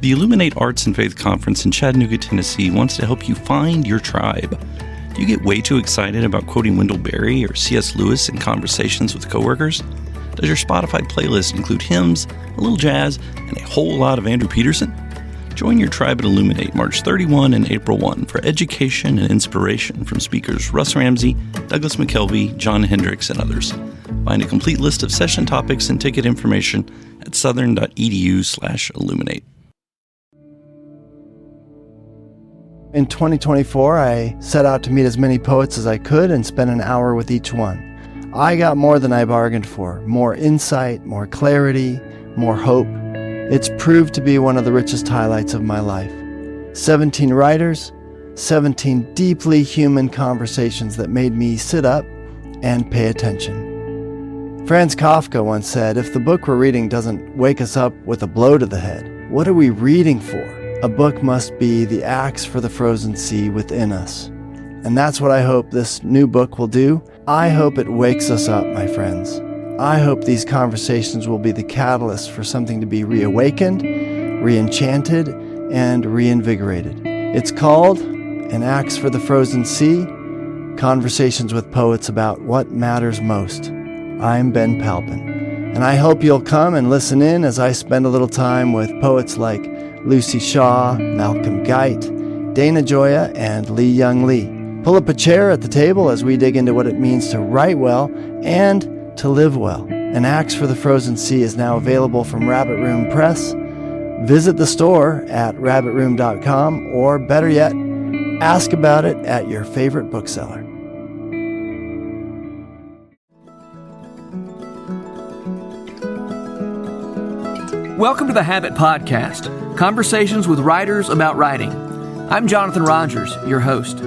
The Illuminate Arts and Faith Conference in Chattanooga, Tennessee wants to help you find your tribe. Do you get way too excited about quoting Wendell Berry or C.S. Lewis in conversations with coworkers? Does your Spotify playlist include hymns, a little jazz, and a whole lot of Andrew Peterson? Join your tribe at Illuminate March 31 and April 1 for education and inspiration from speakers Russ Ramsey, Douglas McKelvey, John Hendricks, and others. Find a complete list of session topics and ticket information at southern.edu/illuminate. In 2024, I set out to meet as many poets as I could and spend an hour with each one. I got more than I bargained for, more insight, more clarity, more hope. It's proved to be one of the richest highlights of my life. 17 writers, 17 deeply human conversations that made me sit up and pay attention. Franz Kafka once said, if the book we're reading doesn't wake us up with a blow to the head, what are we reading for? A book must be the axe for the frozen sea within us. And that's what I hope this new book will do. I hope it wakes us up, my friends. I hope these conversations will be the catalyst for something to be reawakened, re-enchanted, and reinvigorated. It's called An Axe for the Frozen Sea, Conversations with Poets About What Matters Most. I'm Ben Palpin, and I hope you'll come and listen in as I spend a little time with poets like Lucy Shaw, Malcolm Guite, Dana Gioia, and Lee Young Lee. Pull up a chair at the table as we dig into what it means to write well and to live well. An Axe for the Frozen Sea is now available from Rabbit Room Press. Visit the store at rabbitroom.com, or better yet, ask about it at your favorite bookseller. Welcome to the Habit Podcast, conversations with writers about writing. I'm Jonathan Rogers, your host.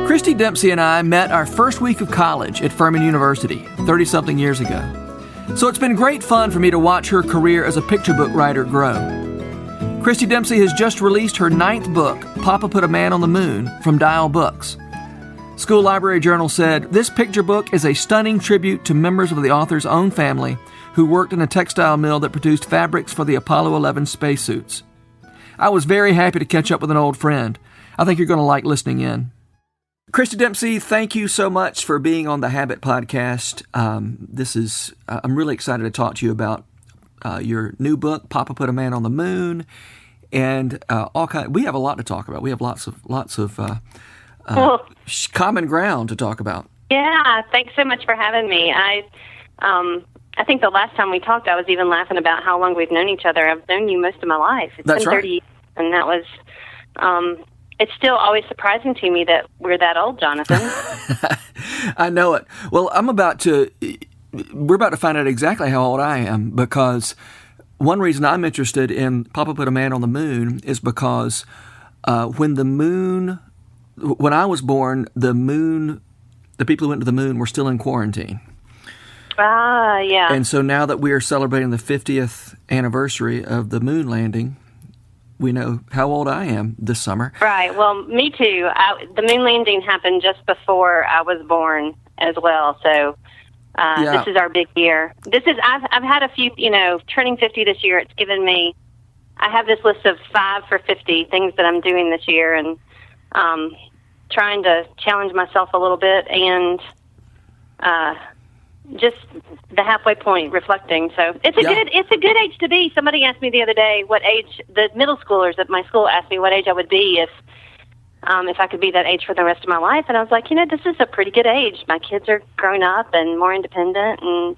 Kristy, Dempsey, and I met our first week of college at Furman University 30-something years ago. So it's been great fun for me to watch her career as a picture book writer grow. Kristy Dempsey has just released her 9th book, Papa Put a Man on the Moon, from Dial Books. School Library Journal said, this picture book is a stunning tribute to members of the author's own family who worked in a textile mill that produced fabrics for the Apollo 11 spacesuits. I was very happy to catch up with an old friend. I think you're going to like listening in. Kristy Dempsey, thank you so much for being on the Habit Podcast. I'm really excited to talk to you about your new book, Papa Put a Man on the Moon, and we have a lot to talk about. We have lots of common ground to talk about. Yeah, thanks so much for having me. I think the last time we talked, I was even laughing about how long we've known each other. I've known you most of my life. That's been right. 30 years, and that was. It's still always surprising to me that we're that old, Jonathan. I know it. Well, we're about to find out exactly how old I am, because one reason I'm interested in Papa Put a Man on the Moon is because when I was born, the people who went to the moon were still in quarantine. Ah, yeah. And so now that we are celebrating the 50th anniversary of the moon landing, we know how old I am this summer. Right. Well, me too. The moon landing happened just before I was born as well. So This is our big year. I've had a few, turning 50 this year. It's given me, I have this list of 5 for 50 things that I'm doing this year, and trying to challenge myself a little bit, and just the halfway point, reflecting. So it's a good age to be. Somebody asked me the other day what age, the middle schoolers at my school asked me what age I would be if I could be that age for the rest of my life. And I was like, this is a pretty good age. My kids are grown up and more independent and,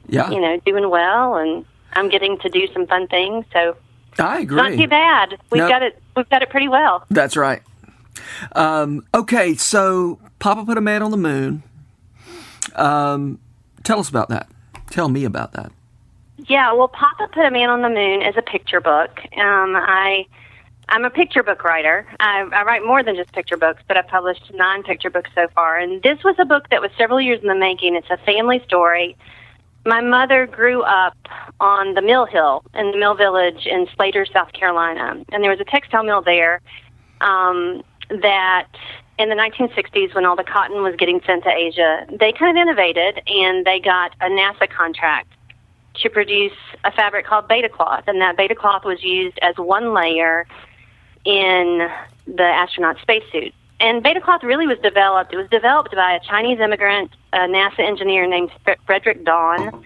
doing well, and I'm getting to do some fun things. So I agree. Not too bad. We've got it pretty well. That's right. Okay, so Papa Put a Man on the Moon. Tell us about that. Tell me about that. Yeah, well, Papa Put a Man on the Moon is a picture book. I'm a picture book writer. I write more than just picture books, but I've published 9 picture books so far. And this was a book that was several years in the making. It's a family story. My mother grew up on the Mill Hill in the Mill Village in Slater, South Carolina. And there was a textile mill there. that in the 1960s, when all the cotton was getting sent to Asia, they kind of innovated, and they got a NASA contract to produce a fabric called beta cloth, and that beta cloth was used as one layer in the astronaut spacesuit. And beta cloth really was developed. It was developed by a Chinese immigrant, a NASA engineer named Frederick Dawn,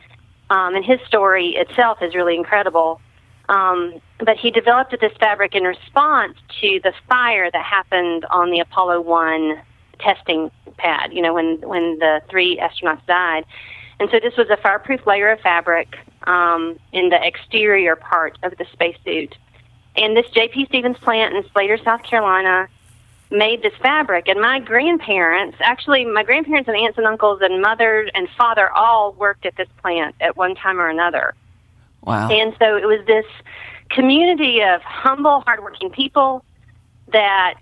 and his story itself is really incredible. But he developed this fabric in response to the fire that happened on the Apollo 1 testing pad, you know, when the 3 astronauts died. And so this was a fireproof layer of fabric in the exterior part of the spacesuit. And this J.P. Stevens plant in Slater, South Carolina, made this fabric. And my grandparents and aunts and uncles and mother and father all worked at this plant at one time or another. Wow. And so it was this community of humble, hardworking people that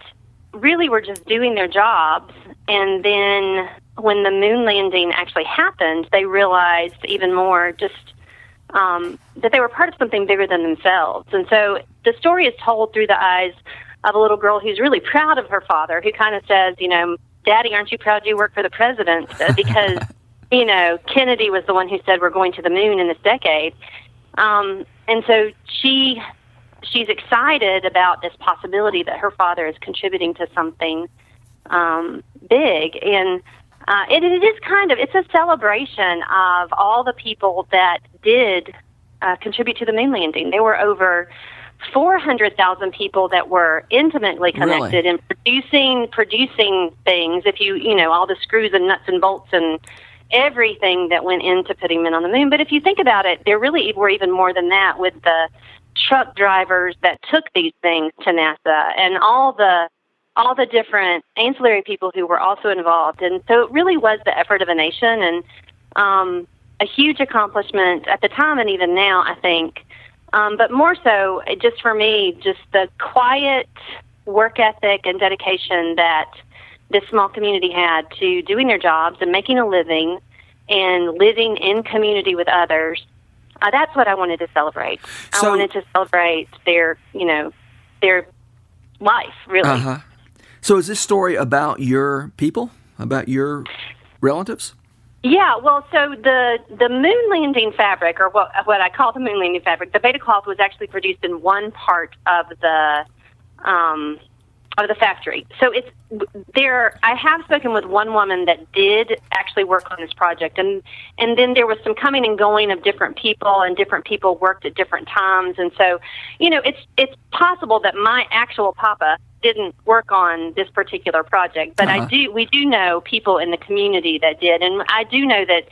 really were just doing their jobs. And then when the moon landing actually happened, they realized even more just that they were part of something bigger than themselves. And so the story is told through the eyes of a little girl who's really proud of her father, who kind of says, you know, Daddy, aren't you proud you work for the president? Because, you know, Kennedy was the one who said we're going to the moon in this decade. And so she's excited about this possibility that her father is contributing to something big. And it is it's a celebration of all the people that did contribute to the moon landing. There were over 400,000 people that were intimately connected in producing things. If you know, all the screws and nuts and bolts and everything that went into putting men on the moon. But if you think about it, there really were even more than that, with the truck drivers that took these things to NASA and all the different ancillary people who were also involved. And so it really was the effort of a nation, and a huge accomplishment at the time and even now, I think. But more so, just for me, just the quiet work ethic and dedication that this small community had to doing their jobs and making a living and living in community with others. That's what I wanted to celebrate. I wanted to celebrate their life, really. Uh-huh. So is this story about your people, about your relatives? Yeah, well, so the moon landing fabric, or what I call the moon landing fabric, the beta cloth was actually produced in one part of the factory. So it's there. I have spoken with one woman that did actually work on this project, and then there was some coming and going of different people, and different people worked at different times, and so, you know, it's possible that my actual papa didn't work on this particular project, but we do know people in the community that did, and I do know that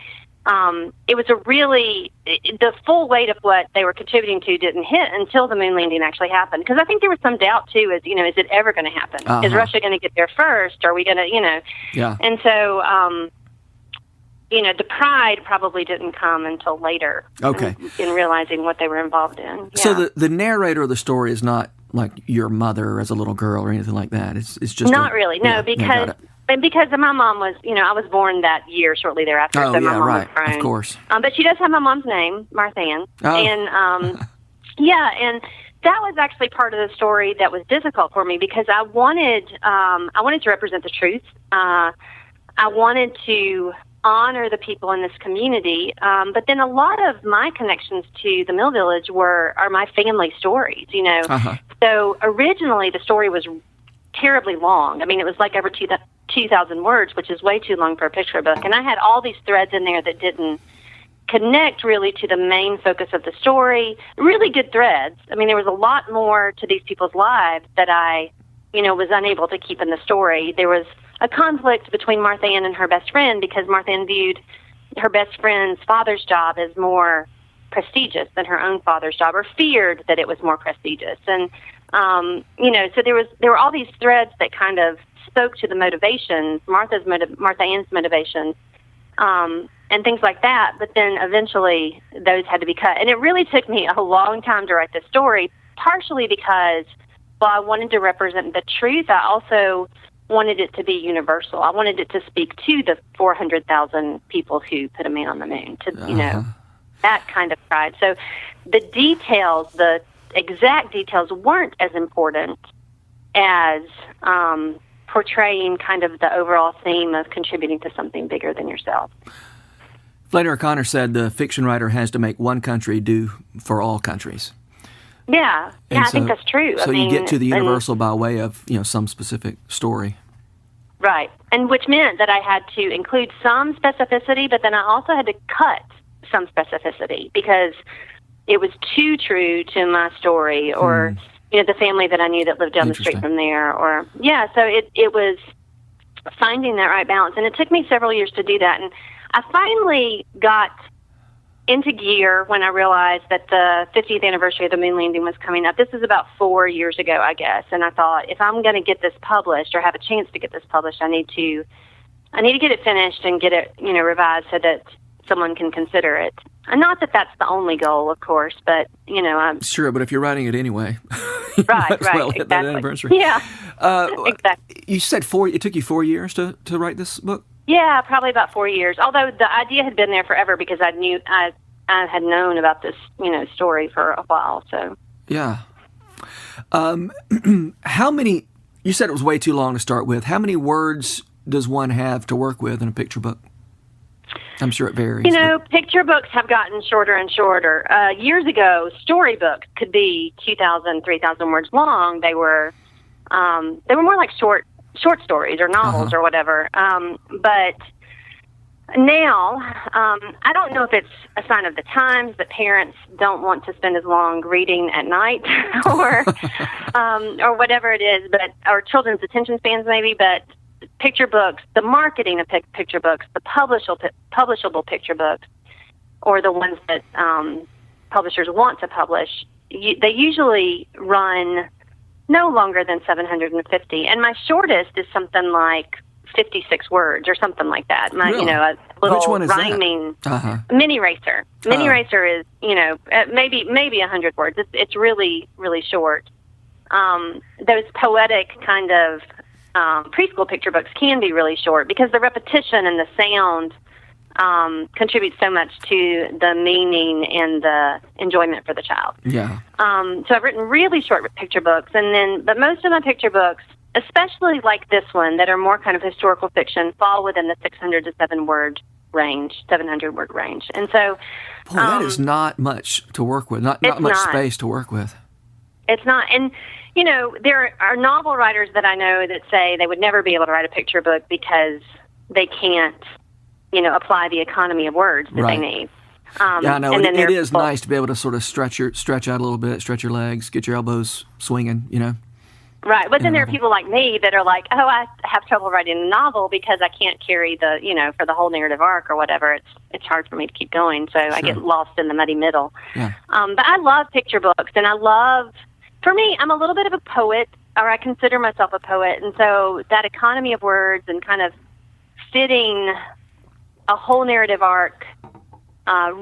it was the full weight of what they were contributing to didn't hit until the moon landing actually happened. Because I think there was some doubt too, is it ever going to happen? Is Russia going to get there first? Are we going to, Yeah. And so, the pride probably didn't come until later. Okay. In realizing what they were involved in. Yeah. So the narrator of the story is not like your mother as a little girl or anything like that. It's just not really. No, because my mom was, I was born that year shortly thereafter. Oh, so my yeah, mom right. was grown. Of course. But she does have my mom's name, Marthann. Oh. And, and that was actually part of the story that was difficult for me, because I wanted to represent the truth. I wanted to honor the people in this community. But then a lot of my connections to the Mill Village are my family stories, So originally the story was terribly long. I mean, it was like over 2,000 words, which is way too long for a picture book. And I had all these threads in there that didn't connect really to the main focus of the story. Really good threads. I mean, there was a lot more to these people's lives that I, was unable to keep in the story. There was a conflict between Marthann and her best friend, because Marthann viewed her best friend's father's job as more prestigious than her own father's job, or feared that it was more prestigious. And, so there were all these threads that kind of spoke to the motivations, Marthann's motivations, and things like that. But then eventually those had to be cut. And it really took me a long time to write this story, partially because while I wanted to represent the truth, I also wanted it to be universal. I wanted it to speak to the 400,000 people who put a man on the moon, to, that kind of pride. So the details, the exact details weren't as important as portraying kind of the overall theme of contributing to something bigger than yourself. Flannery O'Connor said the fiction writer has to make one country do for all countries. Yeah, I think that's true. So you get to the universal by way of some specific story. Right, and which meant that I had to include some specificity, but then I also had to cut some specificity because it was too true to my story or the family that I knew that lived down the street from there. So it was finding that right balance, and it took me several years to do that. And I finally got into gear when I realized that the 50th anniversary of the moon landing was coming up. This is about 4 years ago, I guess. And I thought, if I'm going to get this published or have a chance to get this published, I need to get it finished and get it, revised so that someone can consider it. And not that that's the only goal, of course, but I'm sure. But if you're writing it anyway, right, well, exactly. That anniversary. Yeah, exactly. You said it took you 4 years to write this book. Yeah, probably about 4 years. Although the idea had been there forever because I had known about this, story for a while. So yeah. How many? You said it was way too long to start with. How many words does one have to work with in a picture book? I'm sure it varies. Picture books have gotten shorter and shorter. Years ago, storybooks could be 2,000, 3,000 words long. They were more like short stories or novels or whatever. But now, I don't know if it's a sign of the times that parents don't want to spend as long reading at night or whatever it is, or children's attention spans maybe, but picture books, the marketing of picture books, the publishable picture books, or the ones that publishers want to publish, they usually run no longer than 750. And my shortest is something like 56 words or something like that. Really? A little Which one is rhyming that? Mini Racer. Mini Racer is, maybe 100 words. It's really, really short. Those poetic kind of preschool picture books can be really short because the repetition and the sound contributes so much to the meaning and the enjoyment for the child. Yeah. So I've written really short picture books, but most of my picture books, especially like this one, that are more kind of historical fiction, fall within the 600 to 700 word range. And so, boy, that is not much to work with. Not much space to work with. It's not, and there are novel writers that I know that say they would never be able to write a picture book because they can't, apply the economy of words that they need. I know. And it is nice to be able to sort of stretch out a little bit, stretch your legs, get your elbows swinging, Right. But then there are people like me that are like, oh, I have trouble writing a novel because I can't carry for the whole narrative arc or whatever. It's hard for me to keep going. So I get lost in the muddy middle. Yeah. But I love picture books, and for me, I'm a little bit of a poet, or I consider myself a poet. And so that economy of words and kind of fitting a whole narrative arc,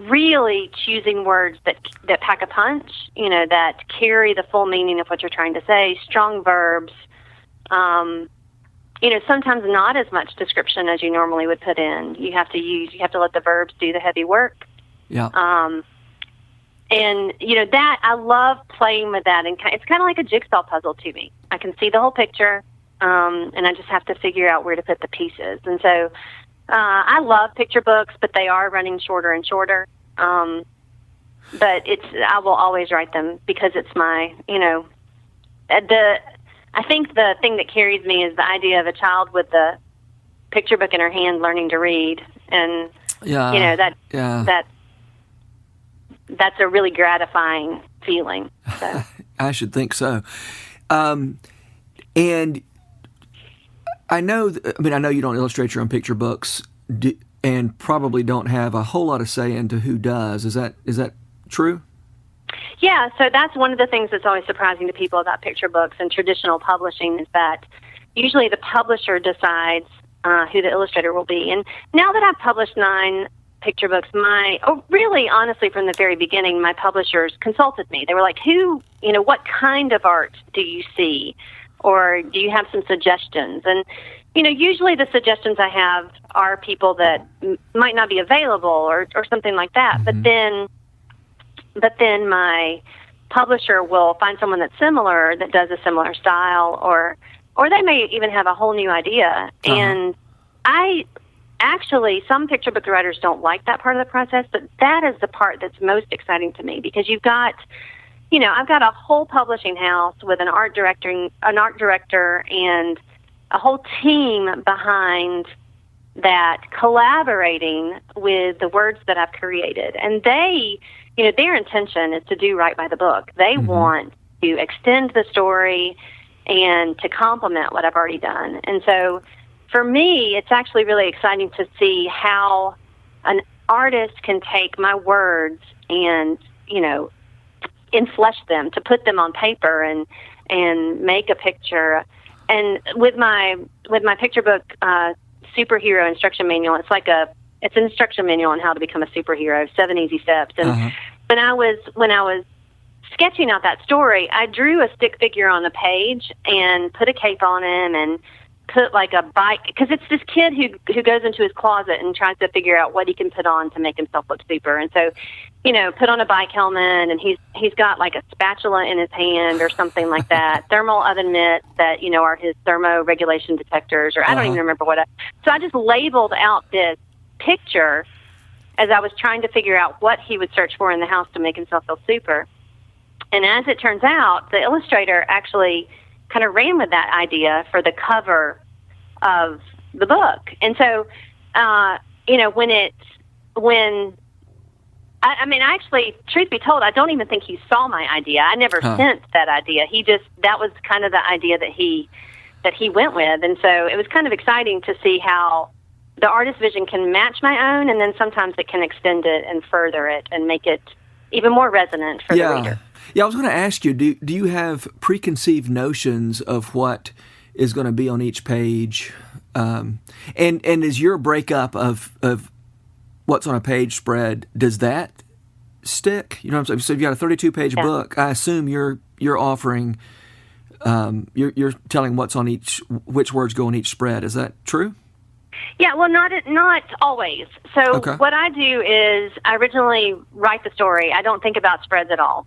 really choosing words that pack a punch, that carry the full meaning of what you're trying to say, strong verbs, sometimes not as much description as you normally would put in. You have to let the verbs do the heavy work. Yeah. And, that, I love playing with that. And it's kind of like a jigsaw puzzle to me. I can see the whole picture, and I just have to figure out where to put the pieces. And so I love picture books, but they are running shorter and shorter. But I will always write them because it's my, I think the thing that carries me is the idea of a child with the picture book in her hand learning to read. And, that's a really gratifying feeling. So. I should think so. And I know you don't illustrate your own picture books and probably don't have a whole lot of say into who does. Is that true? Yeah, so that's one of the things that's always surprising to people about picture books and traditional publishing is that usually the publisher decides who the illustrator will be. And now that I've published 9 picture books, really honestly from the very beginning, my publishers consulted me. They were like, what kind of art do you see? Or do you have some suggestions? And, usually the suggestions I have are people that might not be available or something like that. Mm-hmm. But then my publisher will find someone that's similar, that does a similar style, or they may even have a whole new idea. And some picture book writers don't like that part of the process, but that is the part that's most exciting to me, because you've got, I've got a whole publishing house with an art director and a whole team behind that, collaborating with the words that I've created. And they, their intention is to do right by the book. They want to extend the story and to complement what I've already done. And so for me, it's actually really exciting to see how an artist can take my words and, inflesh them, to put them on paper and make a picture. And with my picture book superhero instruction manual, it's an instruction manual on how to become a superhero, 7 easy steps. And when I was sketching out that story, I drew a stick figure on the page and put a cape on him and put like a bike, because it's this kid who goes into his closet and tries to figure out what he can put on to make himself look super. And so, put on a bike helmet, and he's got like a spatula in his hand or something like that, thermal oven mitts that, are his thermoregulation detectors, or I don't even remember so I just labeled out this picture as I was trying to figure out what he would search for in the house to make himself feel super. And as it turns out, the illustrator actually kind of ran with that idea for the cover of the book. And so, actually, truth be told, I don't even think he saw my idea. I never sent that idea. That was kind of the idea that he went with. And so it was kind of exciting to see how the artist's vision can match my own, and then sometimes it can extend it and further it and make it even more resonant for the reader. Yeah, I was going to ask you, do you have preconceived notions of what is going to be on each page? And is your breakup of what's on a page spread, does that stick? You know what I'm saying? So you've got a 32-page book. I assume you're offering, you're telling what's on which words go on each spread. Is that true? Yeah, well, not always. So what I do is I originally write the story. I don't think about spreads at all.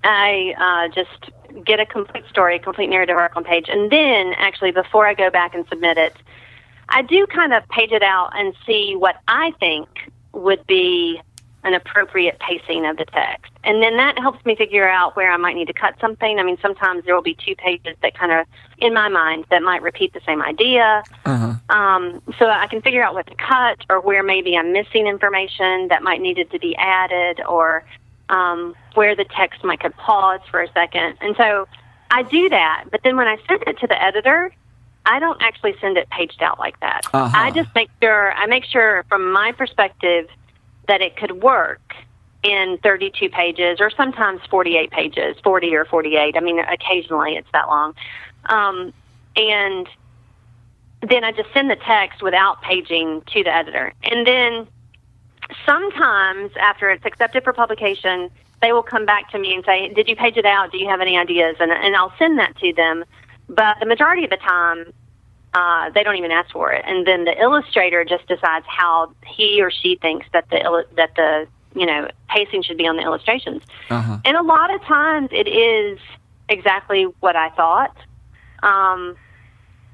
I just get a complete story, a complete narrative arc on page, and then actually before I go back and submit it, I do kind of page it out and see what I think would be an appropriate pacing of the text. And then that helps me figure out where I might need to cut something. I mean, sometimes there will be 2 pages that kind of, in my mind, that might repeat the same idea. So I can figure out what to cut, or where maybe I'm missing information that might needed to be added, or where the text might could pause for a second. And so I do that. But then when I send it to the editor, I don't actually send it paged out like that. I just make sure from my perspective that it could work in 32 pages, or sometimes 48 pages, 40 or 48. I mean, occasionally it's that long. And then I just send the text without paging to the editor. And then sometimes after it's accepted for publication, they will come back to me and say, did you page it out? Do you have any ideas? And I'll send that to them. But the majority of the time, they don't even ask for it. And then the illustrator just decides how he or she thinks that the pacing should be on the illustrations. And a lot of times it is exactly what I thought,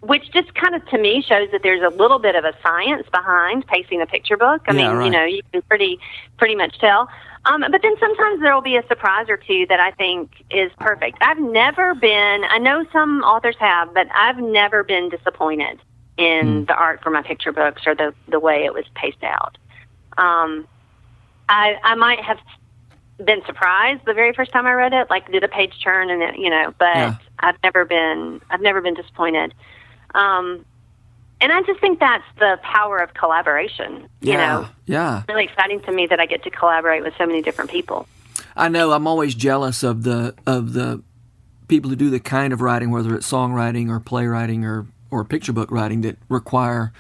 which just kind of, to me, shows that there's a little bit of a science behind pacing a picture book. I mean, you can pretty much tell. But then sometimes there will be a surprise or two that I think is perfect. I've never been, I know some authors have, but I've never been disappointed in the art for my picture books or the way it was paced out. I might have been surprised the very first time I read it, like did a page turn and it, but I've never been disappointed. And I just think that's the power of collaboration. It's really exciting to me that I get to collaborate with so many different people. I know I'm always jealous of the people who do the kind of writing, whether it's songwriting or playwriting or picture book writing, that require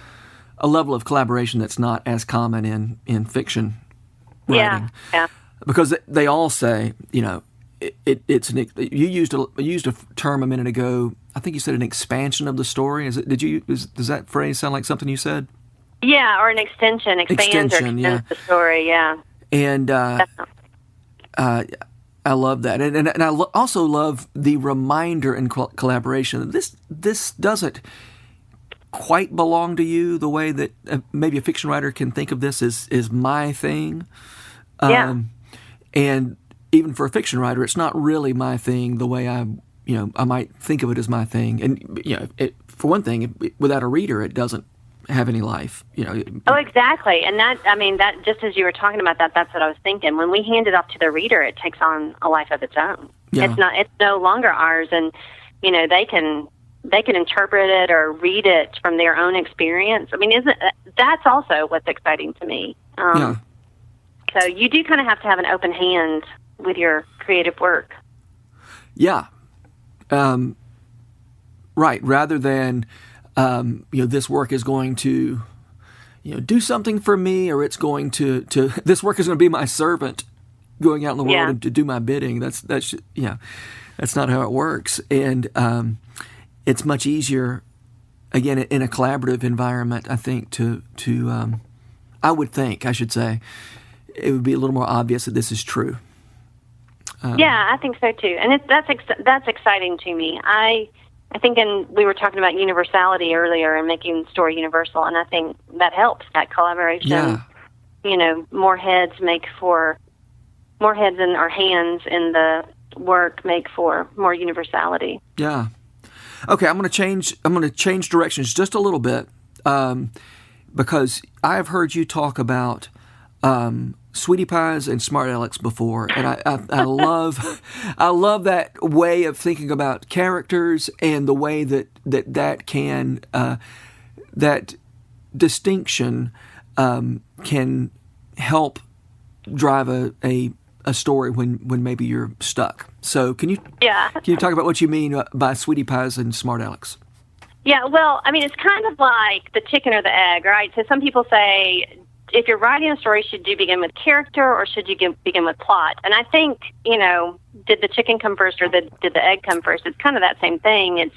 a level of collaboration that's not as common in fiction writing. Yeah. Because they all say, it's you used a term a minute ago. I think you said an expansion of the story. Does that phrase sound like something you said? Yeah, or an extension. Expands or extends the story. Yeah. And I I love that, and I also love the reminder and collaboration. This doesn't quite belong to you the way that maybe a fiction writer can think of this as my thing. And even for a fiction writer, it's not really my thing the way I might think of it as my thing. And for one thing, without a reader, it doesn't have any life. Oh, exactly. And that just as you were talking about that, that's what I was thinking. When we hand it off to the reader, it takes on a life of its own. Yeah. It's no longer ours, and they can interpret it or read it from their own experience. I mean, that's also what's exciting to me. So you do kind of have to have an open hand with your creative work. Yeah. Right. Rather than, this work is going to, do something for me, or it's going to this work is going to be my servant going out in the world and to do my bidding. That's not how it works. And, it's much easier, again, in a collaborative environment, I think, I should say, it would be a little more obvious that this is true. I think so too, and that's exciting to me. I think, we were talking about universality earlier and making the story universal, and I think that helps, that collaboration. Yeah. More heads in our hands in the work make for more universality. Yeah. Okay, I'm going to change directions just a little bit, because I have heard you talk about sweetie pies and smart Alecks before, and I love that way of thinking about characters and the way that can that distinction can help drive a story when maybe you're stuck. So can you talk about what you mean by sweetie pies and smart Alecks? Yeah, well, I mean, it's kind of like the chicken or the egg, right? So some people say, if you're writing a story, should you begin with character or should you begin with plot? And I think, did the chicken come first or did the egg come first? It's kind of that same thing. It's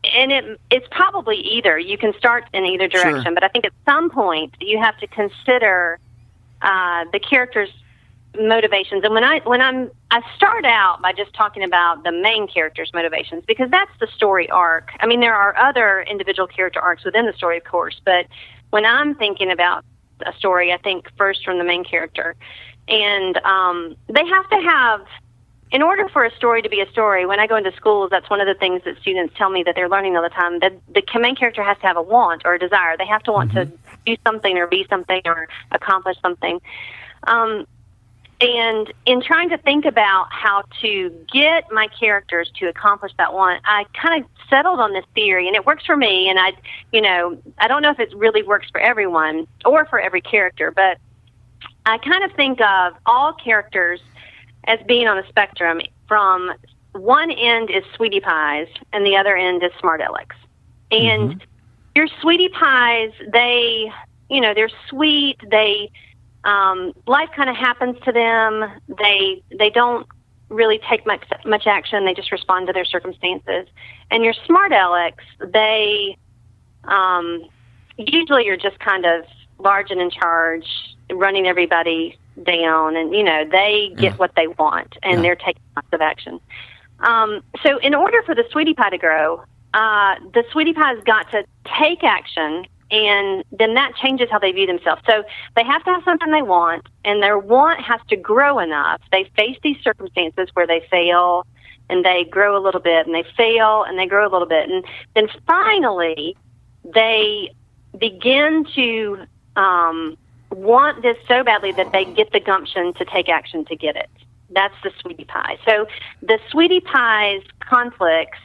it's probably either. You can start in either direction, Sure. But I think at some point you have to consider the character's motivations. And I start out by just talking about the main character's motivations, because that's the story arc. I mean, there are other individual character arcs within the story, of course, but when I'm thinking about a story, I think first from the main character. And they have to have, in order for a story to be a story, when I go into schools, that's one of the things that students tell me that they're learning all the time, that the main character has to have a want or a desire. They have to want to do something or be something or accomplish something. And in trying to think about how to get my characters to accomplish that want, I kind of settled on this theory, and it works for me. And I don't know if it really works for everyone or for every character, but I kind of think of all characters as being on a spectrum. From one end is sweetie pies, and the other end is smart Alecks. And your sweetie pies, they're sweet. Life kind of happens to them. They don't really take much action. They just respond to their circumstances. And your smart Alecks, they usually are just kind of large and in charge, running everybody down, and they get what they want, and they're taking lots of action. So in order for the sweetie pie to grow, the sweetie pie's got to take action. And then that changes how they view themselves. So they have to have something they want, and their want has to grow enough. They face these circumstances where they fail, and they grow a little bit, and they fail, and they grow a little bit. And then finally, they begin to want this so badly that they get the gumption to take action to get it. That's the sweetie pie. So the sweetie pie's conflicts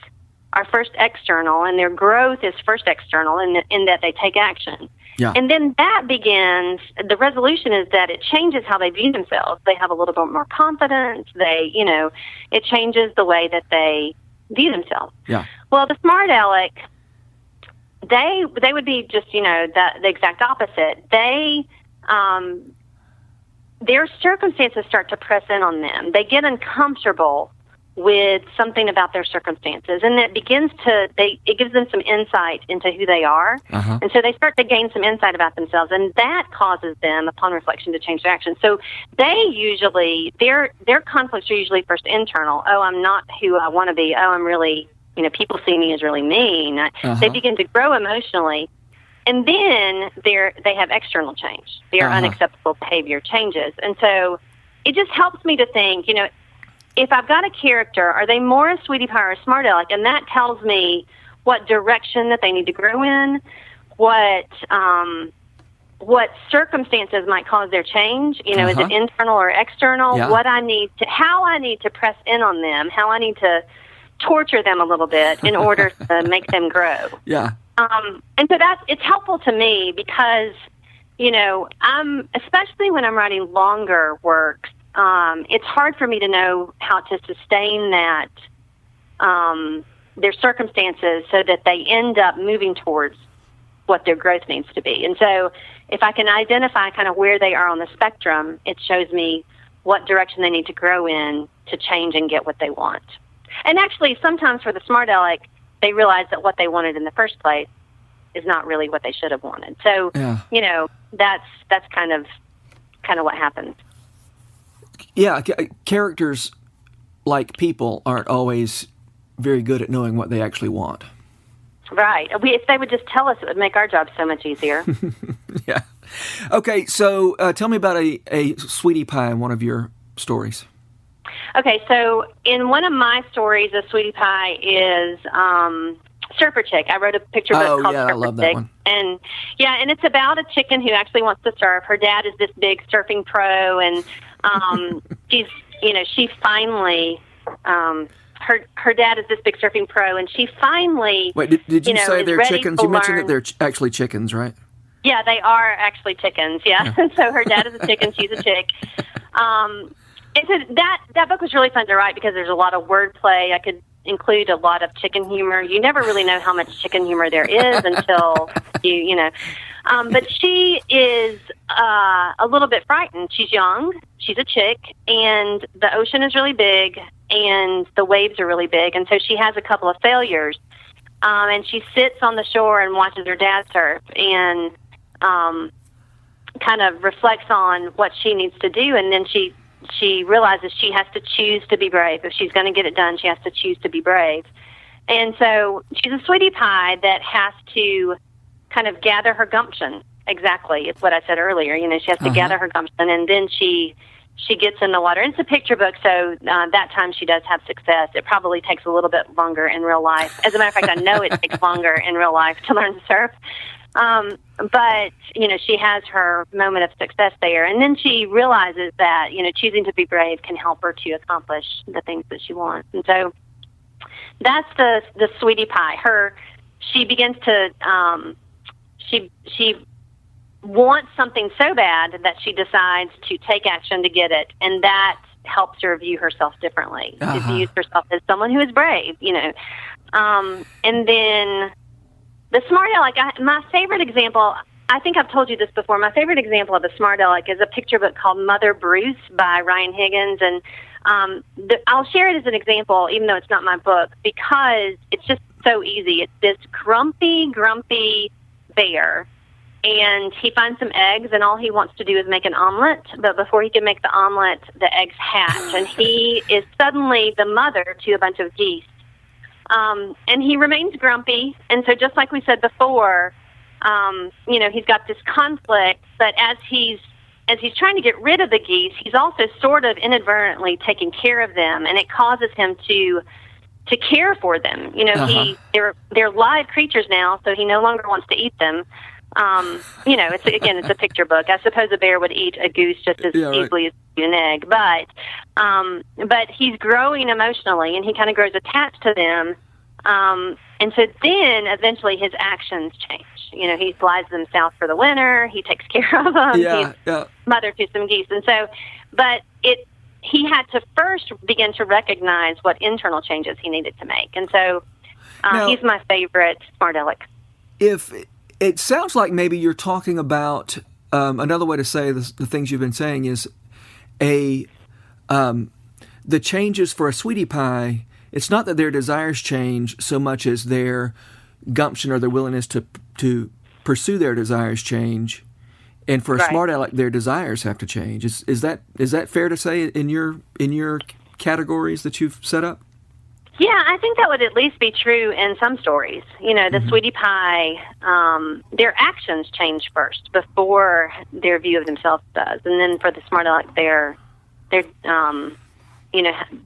are first external, and their growth is first external in that they take action. Yeah. And then that begins, the resolution is that it changes how they view themselves. They have a little bit more confidence. It changes the way that they view themselves. Yeah. Well, the smart Aleck, they would be just, the exact opposite. Their circumstances start to press in on them. They get uncomfortable with something about their circumstances, and it gives them some insight into who they are, and so they start to gain some insight about themselves, and that causes them, upon reflection, to change their actions. So they usually, their conflicts are usually first internal. Oh, I'm not who I want to be. Oh, I'm really, people see me as really mean. They begin to grow emotionally, and then they have external change. Their unacceptable behavior changes, and so it just helps me to think, if I've got a character, are they more a sweetie pie or a smart aleck? And that tells me what direction that they need to grow in, what circumstances might cause their change. Is it internal or external? Yeah. How I need to press in on them, how I need to torture them a little bit in order to make them grow. Yeah. And so it's helpful to me because, especially when I'm writing longer works, it's hard for me to know how to sustain that, their circumstances, so that they end up moving towards what their growth needs to be. And so if I can identify kind of where they are on the spectrum, it shows me what direction they need to grow in to change and get what they want. And actually, sometimes for the smart aleck, they realize that what they wanted in the first place is not really what they should have wanted. So, that's kind of what happens. Yeah, characters, like people, aren't always very good at knowing what they actually want. Right. If they would just tell us, it would make our job so much easier. Yeah. Okay, so tell me about a sweetie pie in one of your stories. Okay, so in one of my stories, a sweetie pie is Surfer Chick. I wrote a picture book called Surfer I love Chick. that one. And it's about a chicken who actually wants to surf. Her dad is this big surfing pro, and she finally, her dad is this big surfing pro, and she finally, Wait, did you say they're chickens? You mentioned that they're actually chickens, right? Yeah, they are actually chickens, yeah. So her dad is a chicken, she's a chick. And so that book was really fun to write because there's a lot of wordplay. I could include a lot of chicken humor. You never really know how much chicken humor there is until but she is a little bit frightened. She's young, she's a chick, and the ocean is really big, and the waves are really big, and so she has a couple of failures. And she sits on the shore and watches her dad surf, and kind of reflects on what she needs to do, and then she realizes she has to choose to be brave. If she's going to get it done, she has to choose to be brave. And so she's a sweetie pie that has to kind of gather her gumption. Exactly. It's what I said earlier. She has to gather her gumption, and then she gets in the water. And it's a picture book, so that time she does have success. It probably takes a little bit longer in real life. As a matter of fact, I know it takes longer in real life to learn to surf. But, she has her moment of success there. And then she realizes that, choosing to be brave can help her to accomplish the things that she wants. And so that's the sweetie pie. She begins to, she wants something so bad that she decides to take action to get it. And that helps her view herself differently. She views herself as someone who is brave, and then the smart aleck, my favorite example, I think I've told you this before, my favorite example of a smart aleck is a picture book called Mother Bruce by Ryan Higgins. And I'll share it as an example, even though it's not my book, because it's just so easy. It's this grumpy bear, and he finds some eggs, and all he wants to do is make an omelet. But before he can make the omelet, the eggs hatch, and he is suddenly the mother to a bunch of geese. And he remains grumpy, and so just like we said before, he's got this conflict, but as he's trying to get rid of the geese, he's also sort of inadvertently taking care of them, and it causes him to care for them. They're live creatures now, so he no longer wants to eat them. It's a picture book. I suppose a bear would eat a goose just as easily as an egg, but he's growing emotionally, and he kind of grows attached to them. And so then eventually his actions change. He flies them south for the winter. He takes care of them. He's mother to some geese. And so, but he had to first begin to recognize what internal changes he needed to make. And so now, he's my favorite smart aleck. If it sounds like maybe you're talking about another way to say the things you've been saying is the changes for a sweetie pie, it's not that their desires change so much as their gumption or their willingness to pursue their desires change. And for a smart aleck, their desires have to change. Is that fair to say in your categories that you've set up? Yeah, I think that would at least be true in some stories. The sweetie pie, their actions change first before their view of themselves does, and then for the smart aleck, their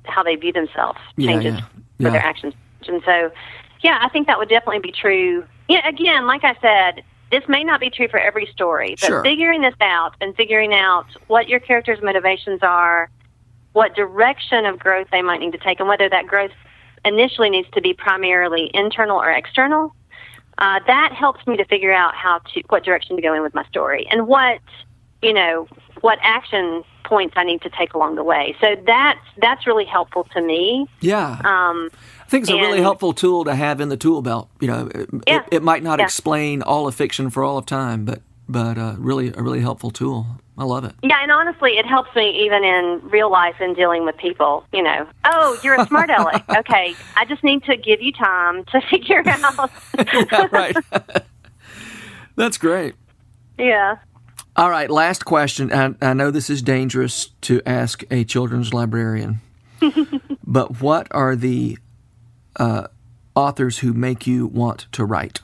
how they view themselves changes for their actions. And so, yeah, I think that would definitely be true. Yeah, again, like I said, this may not be true for every story, but figuring this out and figuring out what your character's motivations are, what direction of growth they might need to take, and whether that growth initially needs to be primarily internal or external, that helps me to figure out what direction to go in with my story and what action points I need to take along the way. So that's really helpful to me. Yeah. I think it's a really helpful tool to have in the tool belt. It might not explain all of fiction for all of time, but really a really helpful tool. I love it. Yeah, and honestly, it helps me even in real life in dealing with people. Oh, you're a smart aleck. Okay, I just need to give you time to figure out. Right. That's great. Yeah. All right, last question. I know this is dangerous to ask a children's librarian, but what are the authors who make you want to write?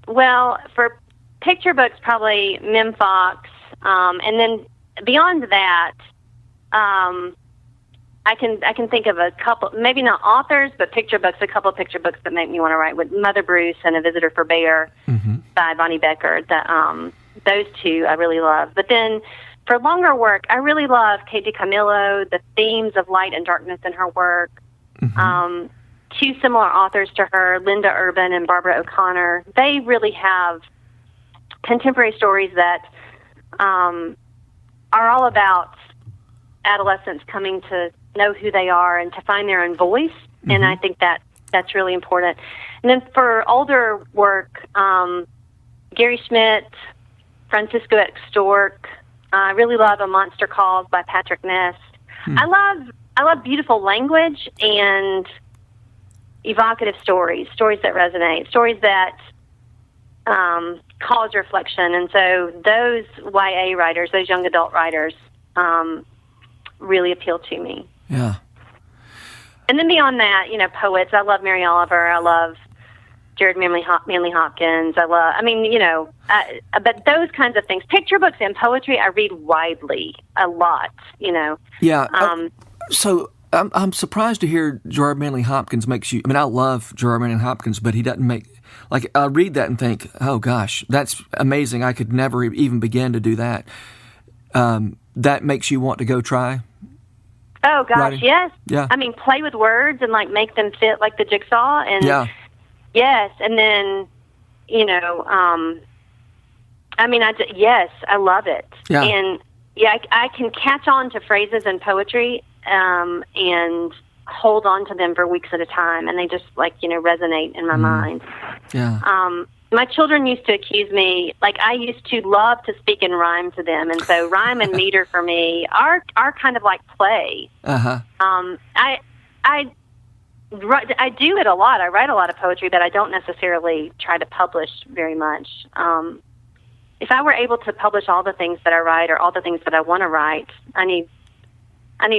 Well, for picture books, probably Mem Fox, and then beyond that, I can think of a couple, maybe not authors, but picture books. A couple of picture books that make me want to write with Mother Bruce and A Visitor for Bear by Bonnie Becker. Those two I really love. But then for longer work, I really love Kate DiCamillo. The themes of light and darkness in her work. Two similar authors to her, Linda Urban and Barbara O'Connor. They really have contemporary stories that are all about adolescents coming to know who they are and to find their own voice. And I think that's really important. And then for older work, Gary Schmidt, Francisco X. Stork. I really love A Monster Calls by Patrick Ness. I love beautiful language and evocative stories that resonate, stories that cause reflection. And so those YA writers, those young adult writers, really appeal to me. Yeah. And then beyond that, poets. I love Mary Oliver. I love Jared Manley Hopkins. But those kinds of things. Picture books and poetry, I read widely, a lot, Yeah. So I'm surprised to hear Gerard Manley Hopkins makes you. I mean, I love Gerard Manley Hopkins, but he doesn't make. Like, I read that and think, oh gosh, that's amazing. I could never even begin to do that. That makes you want to go try. Oh gosh, writing? Yes. Yeah. I mean, play with words and make them fit like the jigsaw. And yes, and then I love it. Yeah. And I can catch on to phrases in poetry and hold on to them for weeks at a time, and they just resonate in my mind. Yeah. My children used to accuse me, I used to love to speak in rhyme to them, and so rhyme and meter for me are kind of like play. I do it a lot. I write a lot of poetry, but I don't necessarily try to publish very much. If I were able to publish all the things that I write or all the things that I want to write, I need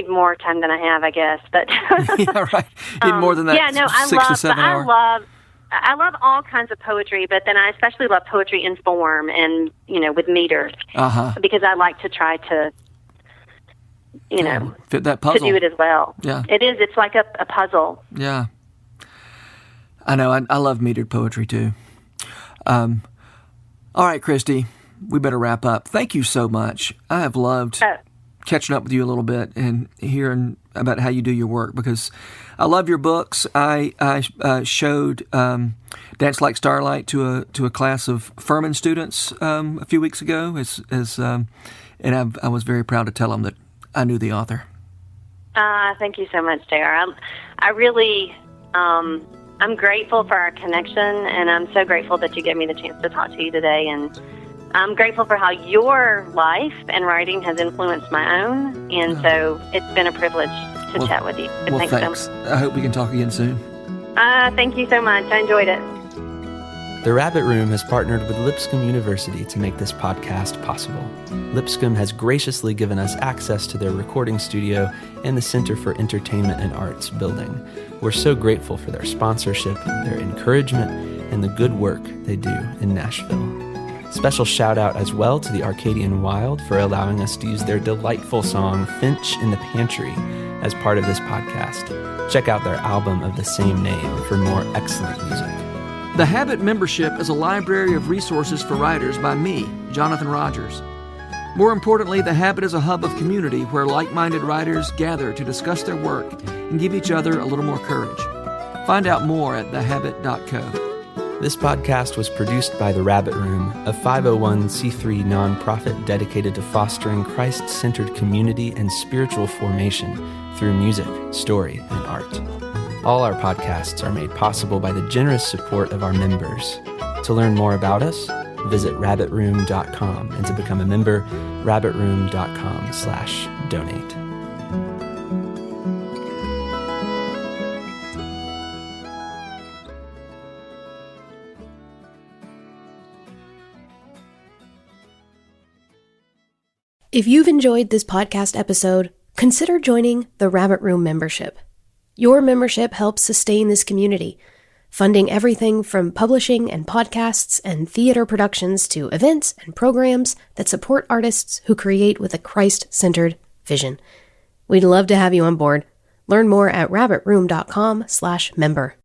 more time than I have, I guess. But yeah, right. You need more than that. 6 to 7 hours. I love all kinds of poetry, but then I especially love poetry in form and with meter, because I like to try to fit that puzzle, to do it as well. Yeah, it is. It's like a puzzle. Yeah, I know. I love metered poetry too. All right, Kristy, we better wrap up. Thank you so much. I have loved catching up with you a little bit and hearing about how you do your work, because I love your books. I showed Dance Like Starlight to a class of Furman students a few weeks ago, and I was very proud to tell them that I knew the author. Thank you so much, JR. I really, I'm grateful for our connection, and I'm so grateful that you gave me the chance to talk to you today. And I'm grateful for how your life and writing has influenced my own, and so it's been a privilege to chat with you. Well, thanks. I hope we can talk again soon. Thank you so much. I enjoyed it. The Rabbit Room has partnered with Lipscomb University to make this podcast possible. Lipscomb has graciously given us access to their recording studio and the Center for Entertainment and Arts building. We're so grateful for their sponsorship, their encouragement, and the good work they do in Nashville. Special shout out as well to the Arcadian Wild for allowing us to use their delightful song Finch in the Pantry as part of this podcast. Check out their album of the same name for more excellent music. The Habit membership is a library of resources for writers by me, Jonathan Rogers. More importantly, The Habit is a hub of community where like-minded writers gather to discuss their work and give each other a little more courage. Find out more at thehabit.co. This podcast was produced by The Rabbit Room, a 501c3 nonprofit dedicated to fostering Christ-centered community and spiritual formation through music, story, and art. All our podcasts are made possible by the generous support of our members. To learn more about us, visit rabbitroom.com, and to become a member, rabbitroom.com/donate. If you've enjoyed this podcast episode, consider joining the Rabbit Room membership. Your membership helps sustain this community, funding everything from publishing and podcasts and theater productions to events and programs that support artists who create with a Christ-centered vision. We'd love to have you on board. Learn more at rabbitroom.com/member.